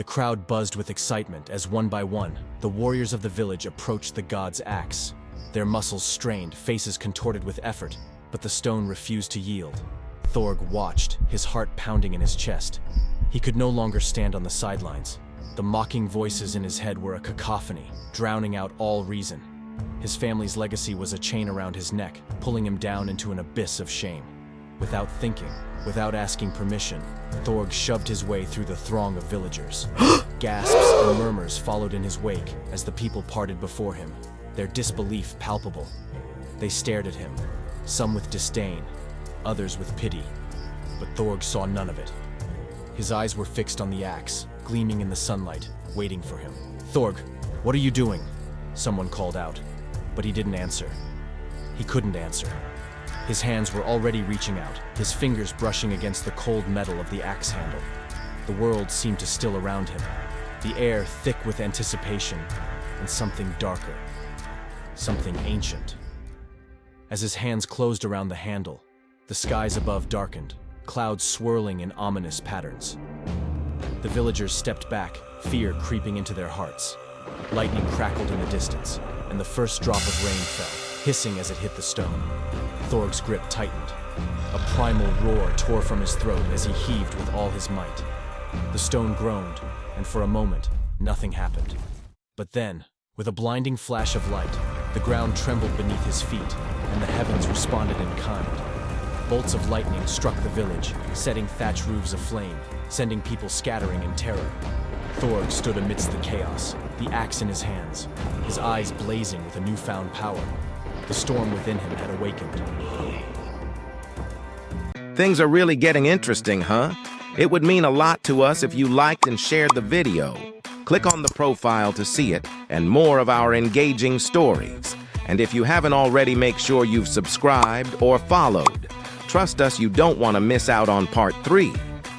The crowd buzzed with excitement as one by one, the warriors of the village approached the god's axe. Their muscles strained, faces contorted with effort, but the stone refused to yield. Thorg watched, his heart pounding in his chest. He could no longer stand on the sidelines. The mocking voices in his head were a cacophony, drowning out all reason. His family's legacy was a chain around his neck, pulling him down into an abyss of shame. Without thinking, without asking permission, Thorg shoved his way through the throng of villagers. Gasps and murmurs followed in his wake as the people parted before him, their disbelief palpable. They stared at him, some with disdain, others with pity, but Thorg saw none of it. His eyes were fixed on the axe, gleaming in the sunlight, waiting for him. "Thorg, what are you doing?" Someone called out, but he didn't answer. He couldn't answer. His hands were already reaching out, his fingers brushing against the cold metal of the axe handle. The world seemed to still around him, the air thick with anticipation, and something darker, something ancient. As his hands closed around the handle, the skies above darkened, clouds swirling in ominous patterns. The villagers stepped back, fear creeping into their hearts. Lightning crackled in the distance, and the first drop of rain fell, hissing as it hit the stone. Thorg's grip tightened. A primal roar tore from his throat as he heaved with all his might. The stone groaned, and for a moment, nothing happened. But then, with a blinding flash of light, the ground trembled beneath his feet, and the heavens responded in kind. Bolts of lightning struck the village, setting thatch roofs aflame, sending people scattering in terror. Thorg stood amidst the chaos, the axe in his hands, his eyes blazing with a newfound power. The storm within him had awakened. Things are really getting interesting, huh? It would mean a lot to us if you liked and shared the video. Click on the profile to see it and more of our engaging stories. And if you haven't already, make sure you've subscribed or followed. Trust us, you don't want to miss out on part 3.